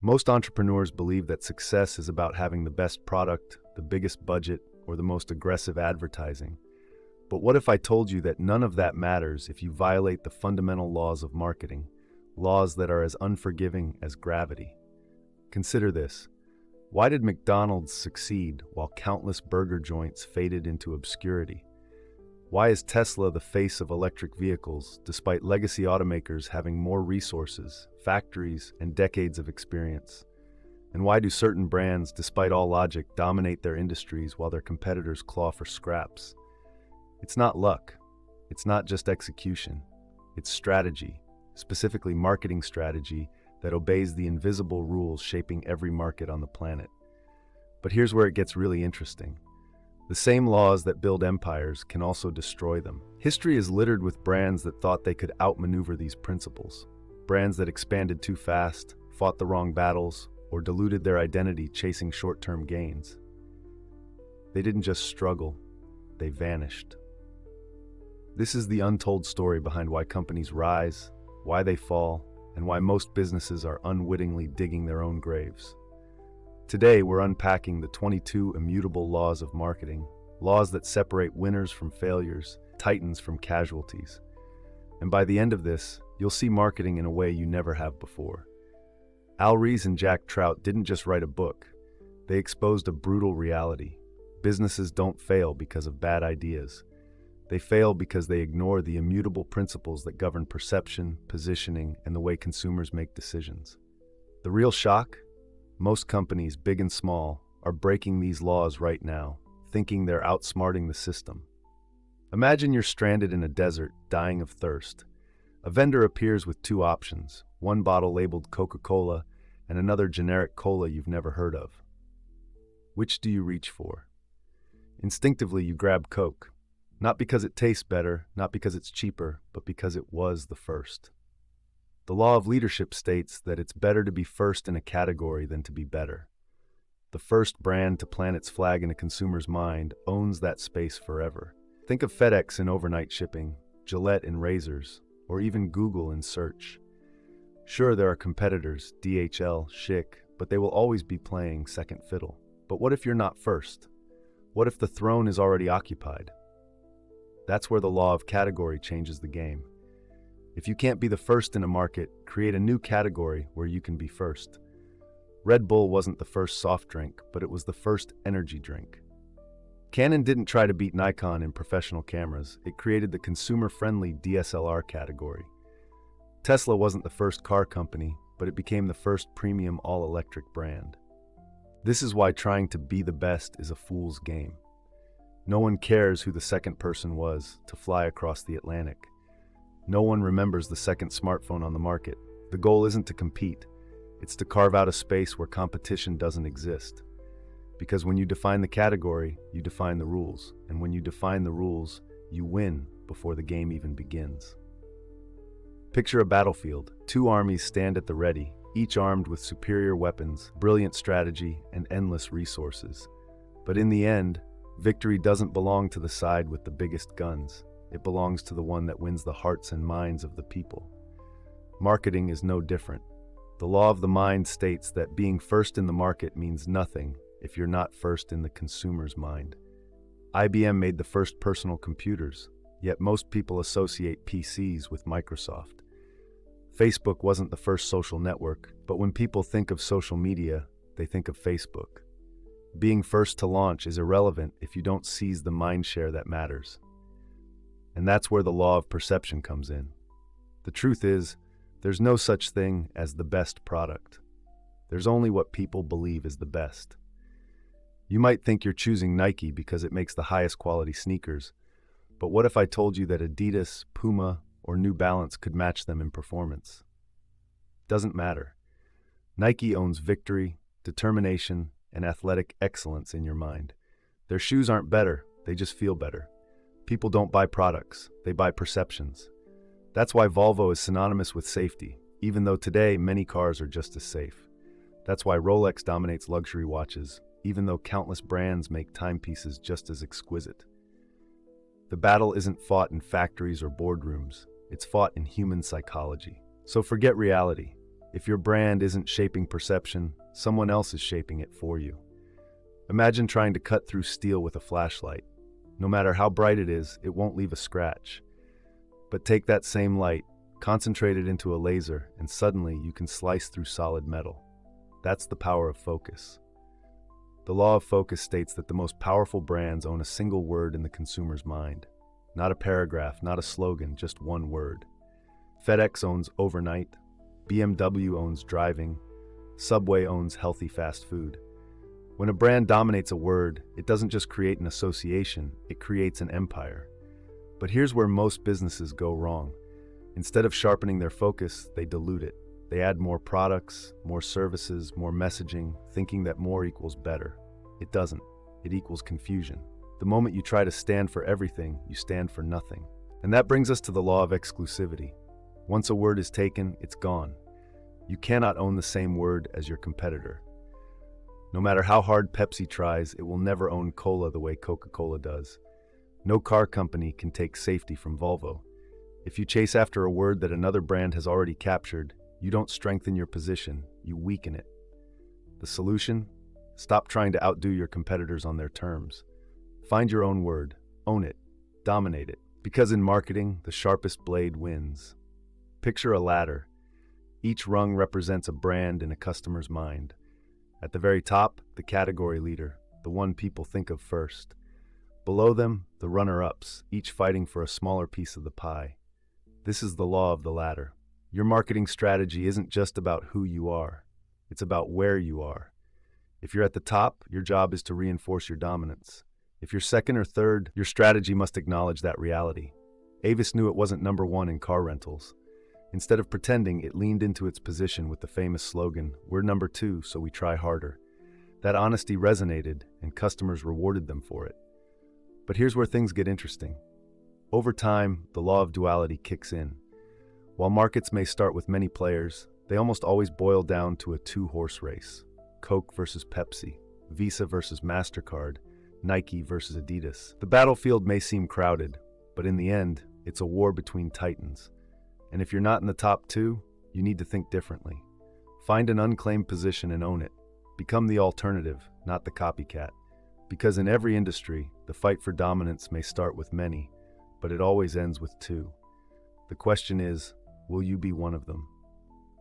Most entrepreneurs believe that success is about having the best product, the biggest budget, or the most aggressive advertising. But what if I told you that none of that matters if you violate the fundamental laws of marketing, laws that are as unforgiving as gravity? Consider this. Why did McDonald's succeed while countless burger joints faded into obscurity? Why is Tesla the face of electric vehicles, despite legacy automakers having more resources, factories, and decades of experience? And why do certain brands, despite all logic, dominate their industries while their competitors claw for scraps? It's not luck. It's not just execution. It's strategy, specifically marketing strategy, that obeys the invisible rules shaping every market on the planet. But here's where it gets really interesting. The same laws that build empires can also destroy them. History is littered with brands that thought they could outmaneuver these principles. Brands that expanded too fast, fought the wrong battles, or diluted their identity chasing short-term gains. They didn't just struggle, they vanished. This is the untold story behind why companies rise, why they fall, and why most businesses are unwittingly digging their own graves. Today, we're unpacking the 22 immutable laws of marketing, laws that separate winners from failures, titans from casualties. And by the end of this, you'll see marketing in a way you never have before. Ries and Jack Trout didn't just write a book. They exposed a brutal reality. Businesses don't fail because of bad ideas. They fail because they ignore the immutable principles that govern perception, positioning, and the way consumers make decisions. The real shock? Most companies, big and small, are breaking these laws right now, thinking they're outsmarting the system. Imagine you're stranded in a desert, dying of thirst. A vendor appears with two options, one bottle labeled Coca-Cola and another generic cola you've never heard of. Which do you reach for? Instinctively, you grab Coke. Not because it tastes better, not because it's cheaper, but because it was the first. The law of leadership states that it's better to be first in a category than to be better. The first brand to plant its flag in a consumer's mind owns that space forever. Think of FedEx in overnight shipping, Gillette in razors, or even Google in search. Sure, there are competitors, DHL, Schick, but they will always be playing second fiddle. But what if you're not first? What if the throne is already occupied? That's where the law of category changes the game. If you can't be the first in a market, create a new category where you can be first. Red Bull wasn't the first soft drink, but it was the first energy drink. Canon didn't try to beat Nikon in professional cameras. It created the consumer-friendly DSLR category. Tesla wasn't the first car company, but it became the first premium all-electric brand. This is why trying to be the best is a fool's game. No one cares who the second person was to fly across the Atlantic. No one remembers the second smartphone on the market. The goal isn't to compete. It's to carve out a space where competition doesn't exist. Because when you define the category, you define the rules. And when you define the rules, you win before the game even begins. Picture a battlefield. Two armies stand at the ready, each armed with superior weapons, brilliant strategy, and endless resources. But in the end, victory doesn't belong to the side with the biggest guns. It belongs to the one that wins the hearts and minds of the people. Marketing is no different. The law of the mind states that being first in the market means nothing if you're not first in the consumer's mind. IBM made the first personal computers, yet most people associate PCs with Microsoft. Facebook wasn't the first social network, but when people think of social media, they think of Facebook. Being first to launch is irrelevant if you don't seize the mind share that matters. And that's where the law of perception comes in. The truth is, there's no such thing as the best product. There's only what people believe is the best. You might think you're choosing Nike because it makes the highest quality sneakers, but what if I told you that Adidas, Puma, or New Balance could match them in performance? Doesn't matter. Nike owns victory, determination, and athletic excellence in your mind. Their shoes aren't better, they just feel better. People don't buy products, they buy perceptions. That's why Volvo is synonymous with safety, even though today many cars are just as safe. That's why Rolex dominates luxury watches, even though countless brands make timepieces just as exquisite. The battle isn't fought in factories or boardrooms, it's fought in human psychology. So forget reality. If your brand isn't shaping perception, someone else is shaping it for you. Imagine trying to cut through steel with a flashlight. No matter how bright it is, it won't leave a scratch. But take that same light, concentrate it into a laser, and suddenly you can slice through solid metal. That's the power of focus. The law of focus states that the most powerful brands own a single word in the consumer's mind. Not a paragraph, not a slogan, just one word. FedEx owns overnight, BMW owns driving, Subway owns healthy fast food. When a brand dominates a word, it doesn't just create an association, it creates an empire. But here's where most businesses go wrong. Instead of sharpening their focus, they dilute it. They add more products, more services, more messaging, thinking that more equals better. It doesn't. It equals confusion. The moment you try to stand for everything, you stand for nothing. And that brings us to the law of exclusivity. Once a word is taken, it's gone. You cannot own the same word as your competitor. No matter how hard Pepsi tries, it will never own cola the way Coca-Cola does. No car company can take safety from Volvo. If you chase after a word that another brand has already captured, you don't strengthen your position, you weaken it. The solution? Stop trying to outdo your competitors on their terms. Find your own word, own it, dominate it. Because in marketing, the sharpest blade wins. Picture a ladder. Each rung represents a brand in a customer's mind. At the very top, the category leader, the one people think of first. Below them, the runner-ups, each fighting for a smaller piece of the pie. This is the law of the ladder. Your marketing strategy isn't just about who you are. It's about where you are. If you're at the top, your job is to reinforce your dominance. If you're second or third, your strategy must acknowledge that reality. Avis knew it wasn't number one in car rentals. Instead of pretending, it leaned into its position with the famous slogan, "We're number two, so we try harder." That honesty resonated, and customers rewarded them for it. But here's where things get interesting. Over time, the law of duality kicks in. While markets may start with many players, they almost always boil down to a two-horse race. Coke versus Pepsi, Visa versus MasterCard, Nike versus Adidas. The battlefield may seem crowded, but in the end, it's a war between titans. And if you're not in the top two, you need to think differently. Find an unclaimed position and own it. Become the alternative, not the copycat. Because in every industry, the fight for dominance may start with many, but it always ends with two. The question is, will you be one of them?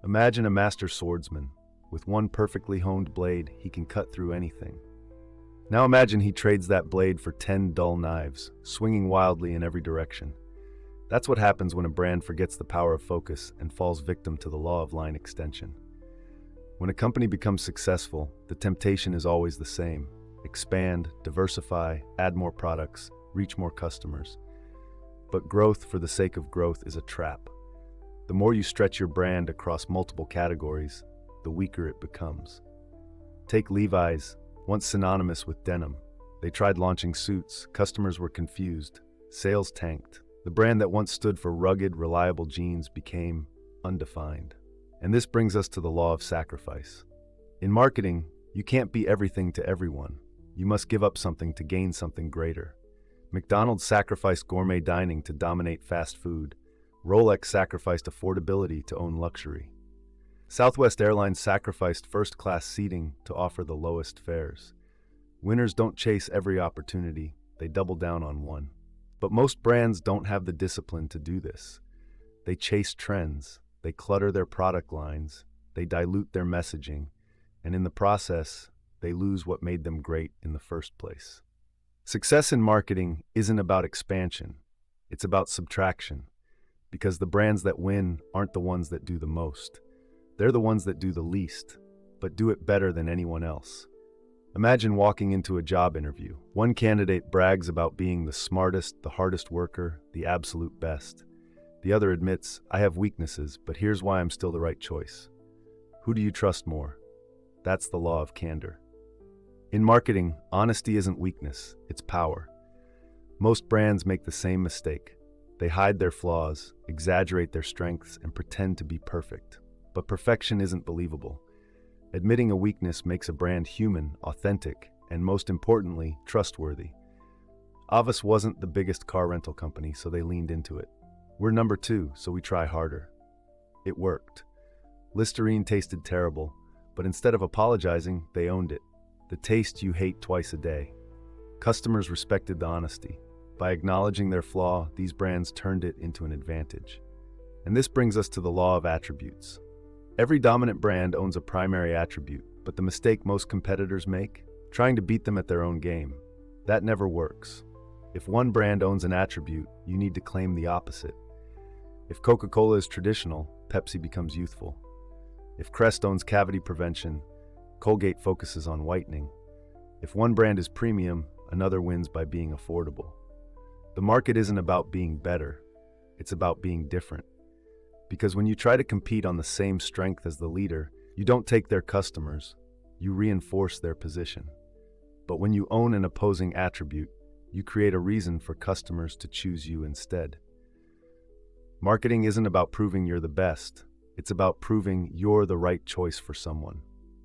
Imagine a master swordsman. With one perfectly honed blade, he can cut through anything. Now imagine he trades that blade for 10 dull knives, swinging wildly in every direction. That's what happens when a brand forgets the power of focus and falls victim to the law of line extension. When a company becomes successful, the temptation is always the same. Expand, diversify, add more products, reach more customers. But growth for the sake of growth is a trap. The more you stretch your brand across multiple categories, the weaker it becomes. Take Levi's, once synonymous with denim. They tried launching suits, customers were confused, sales tanked. The brand that once stood for rugged, reliable jeans became undefined. And this brings us to the law of sacrifice. In marketing, you can't be everything to everyone. You must give up something to gain something greater. McDonald's sacrificed gourmet dining to dominate fast food. Rolex sacrificed affordability to own luxury. Southwest Airlines sacrificed first-class seating to offer the lowest fares. Winners don't chase every opportunity, they double down on one. But most brands don't have the discipline to do this. They chase trends, they clutter their product lines, they dilute their messaging, and in the process, they lose what made them great in the first place. Success in marketing isn't about expansion, it's about subtraction, because the brands that win aren't the ones that do the most. They're the ones that do the least, but do it better than anyone else. Imagine walking into a job interview. One candidate brags about being the smartest, the hardest worker, the absolute best. The other admits, I have weaknesses, but here's why I'm still the right choice. Who do you trust more? That's the law of candor. In marketing, honesty isn't weakness, it's power. Most brands make the same mistake. They hide their flaws, exaggerate their strengths, and pretend to be perfect. But perfection isn't believable. Admitting a weakness makes a brand human, authentic, and most importantly, trustworthy. Avis wasn't the biggest car rental company, so they leaned into it. We're number two, so we try harder. It worked. Listerine tasted terrible, but instead of apologizing, they owned it. The taste you hate twice a day. Customers respected the honesty. By acknowledging their flaw, these brands turned it into an advantage. And this brings us to the law of attributes. Every dominant brand owns a primary attribute, but the mistake most competitors make? Trying to beat them at their own game. That never works. If one brand owns an attribute, you need to claim the opposite. If Coca-Cola is traditional, Pepsi becomes youthful. If Crest owns cavity prevention, Colgate focuses on whitening. If one brand is premium, another wins by being affordable. The market isn't about being better, it's about being different. Because when you try to compete on the same strength as the leader, you don't take their customers, you reinforce their position. But when you own an opposing attribute, you create a reason for customers to choose you instead. Marketing isn't about proving you're the best, it's about proving you're the right choice for someone.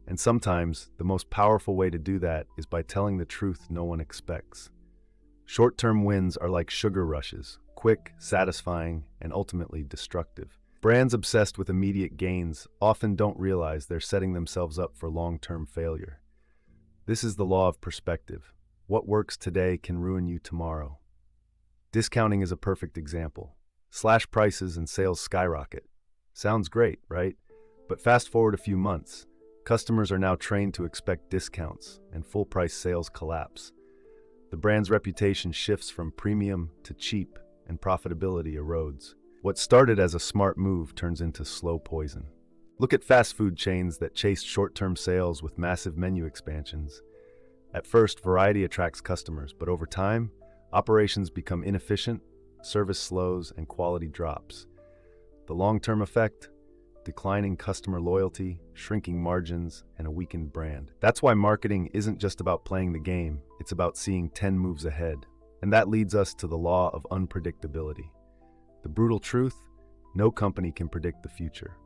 And sometimes, the most powerful way to do that is by telling the truth no one expects. Short-term wins are like sugar rushes, quick, satisfying, and ultimately destructive. Brands obsessed with immediate gains often don't realize they're setting themselves up for long-term failure. This is the law of perspective. What works today can ruin you tomorrow. Discounting is a perfect example. Slash prices and sales skyrocket. Sounds great, right? But fast forward a few months, customers are now trained to expect discounts, and full-price sales collapse. The brand's reputation shifts from premium to cheap, and profitability erodes. What started as a smart move turns into slow poison. Look at fast food chains that chased short-term sales with massive menu expansions. At first, variety attracts customers, but over time, operations become inefficient, service slows, and quality drops. The long-term effect? Declining customer loyalty, shrinking margins, and a weakened brand. That's why marketing isn't just about playing the game, it's about seeing 10 moves ahead. And that leads us to the law of unpredictability. The brutal truth, no company can predict the future.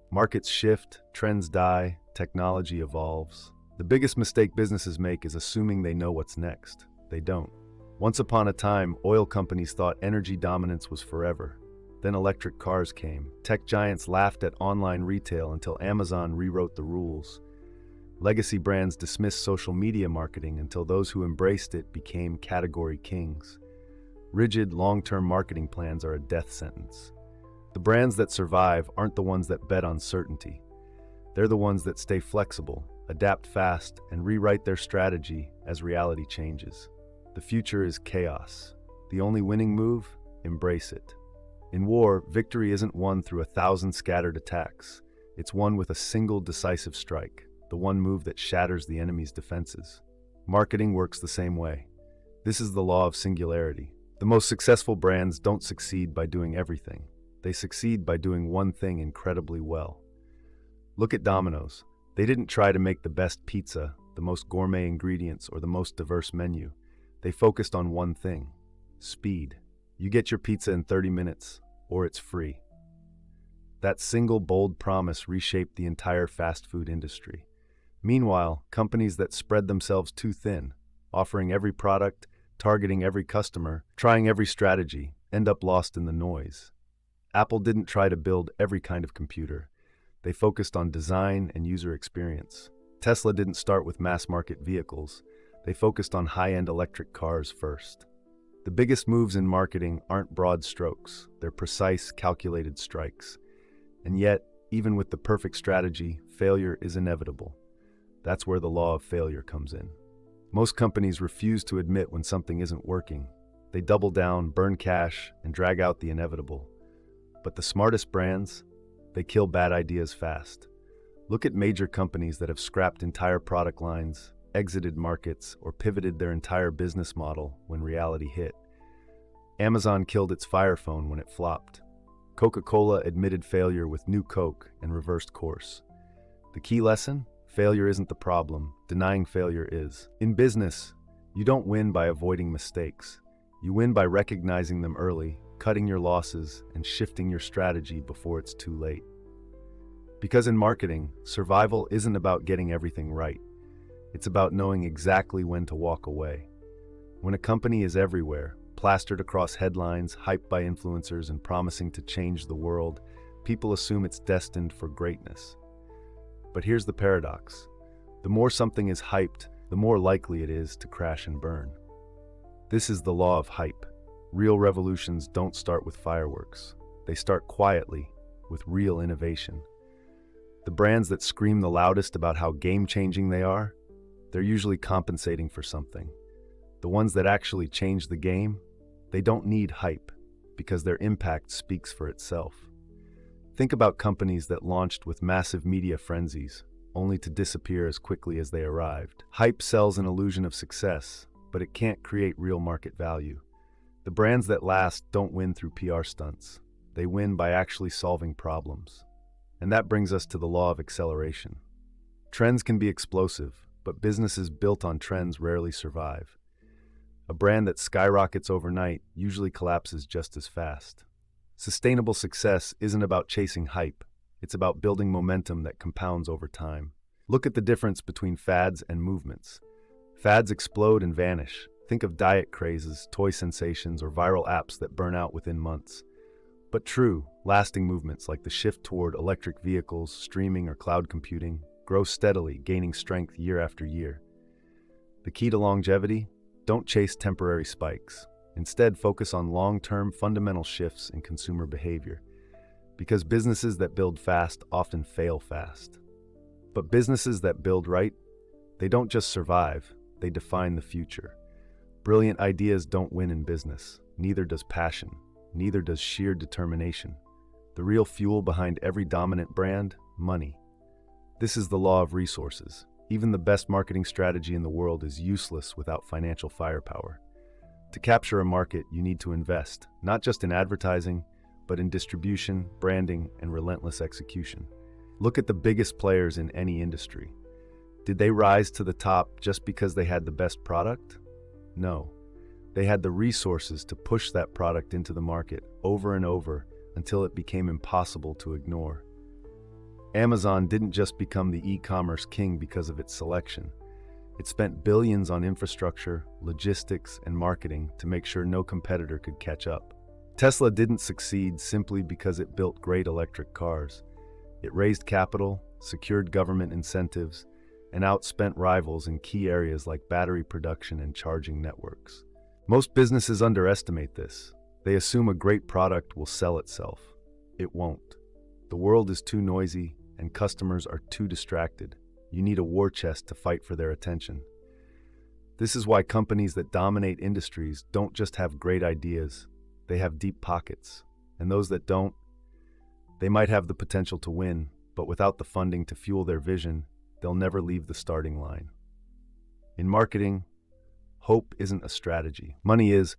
Markets shift, trends die, technology evolves. The biggest mistake businesses make is assuming they know what's next. They don't. Once upon a time, oil companies thought energy dominance was forever. Then electric cars came. Tech giants laughed at online retail until Amazon rewrote the rules. Legacy brands dismissed social media marketing until those who embraced it became category kings. Rigid, long-term marketing plans are a death sentence. The brands that survive aren't the ones that bet on certainty. They're the ones that stay flexible, adapt fast, and rewrite their strategy as reality changes. The future is chaos. The only winning move? Embrace it. In war, victory isn't won through 1,000 scattered attacks. It's won with a single decisive strike, the one move that shatters the enemy's defenses. Marketing works the same way. This is the law of singularity. The most successful brands don't succeed by doing everything. They succeed by doing one thing incredibly well. Look at Domino's. They didn't try to make the best pizza, the most gourmet ingredients, or the most diverse menu. They focused on one thing: speed. You get your pizza in 30 minutes, or it's free. That single bold promise reshaped the entire fast food industry. Meanwhile, companies that spread themselves too thin, offering every product, targeting every customer, trying every strategy, end up lost in the noise. Apple didn't try to build every kind of computer. They focused on design and user experience. Tesla didn't start with mass-market vehicles. They focused on high-end electric cars first. The biggest moves in marketing aren't broad strokes. They're precise, calculated strikes. And yet, even with the perfect strategy, failure is inevitable. That's where the law of failure comes in. Most companies refuse to admit when something isn't working. They double down, burn cash, and drag out the inevitable. But the smartest brands, they kill bad ideas fast. Look at major companies that have scrapped entire product lines, exited markets, or pivoted their entire business model when reality hit. Amazon killed its Fire Phone when it flopped. Coca-Cola admitted failure with New Coke and reversed course. The key lesson? Failure isn't the problem, denying failure is. In business, you don't win by avoiding mistakes. You win by recognizing them early, cutting your losses, and shifting your strategy before it's too late. Because in marketing, survival isn't about getting everything right. It's about knowing exactly when to walk away. When a company is everywhere, plastered across headlines, hyped by influencers, and promising to change the world, people assume it's destined for greatness. But here's the paradox. The more something is hyped, the more likely it is to crash and burn. This is the law of hype. Real revolutions don't start with fireworks. They start quietly, with real innovation. The brands that scream the loudest about how game-changing they are, they're usually compensating for something. The ones that actually change the game, they don't need hype, because their impact speaks for itself. Think about companies that launched with massive media frenzies, only to disappear as quickly as they arrived. Hype sells an illusion of success, but it can't create real market value. The brands that last don't win through PR stunts. They win by actually solving problems. And that brings us to the law of acceleration. Trends can be explosive, but businesses built on trends rarely survive. A brand that skyrockets overnight usually collapses just as fast. Sustainable success isn't about chasing hype. It's about building momentum that compounds over time. Look at the difference between fads and movements. Fads explode and vanish. Think of diet crazes, toy sensations, or viral apps that burn out within months. But true, lasting movements like the shift toward electric vehicles, streaming, or cloud computing grow steadily, gaining strength year after year. The key to longevity? Don't chase temporary spikes. Instead, focus on long-term fundamental shifts in consumer behavior. Because businesses that build fast often fail fast. But businesses that build right, they don't just survive, they define the future. Brilliant ideas don't win in business. Neither does passion. Neither does sheer determination. The real fuel behind every dominant brand? Money. This is the law of resources. Even the best marketing strategy in the world is useless without financial firepower. To capture a market, you need to invest, not just in advertising, but in distribution, branding, and relentless execution. Look at the biggest players in any industry. Did they rise to the top just because they had the best product? No. They had the resources to push that product into the market over and over until it became impossible to ignore. Amazon didn't just become the e-commerce king because of its selection. It spent billions on infrastructure, logistics, and marketing to make sure no competitor could catch up. Tesla didn't succeed simply because it built great electric cars. It raised capital, secured government incentives, and outspent rivals in key areas like battery production and charging networks. Most businesses underestimate this. They assume a great product will sell itself. It won't. The world is too noisy, and customers are too distracted. You need a war chest to fight for their attention. This is why companies that dominate industries don't just have great ideas, they have deep pockets. And those that don't, they might have the potential to win, but without the funding to fuel their vision, they'll never leave the starting line. In marketing, hope isn't a strategy. Money is.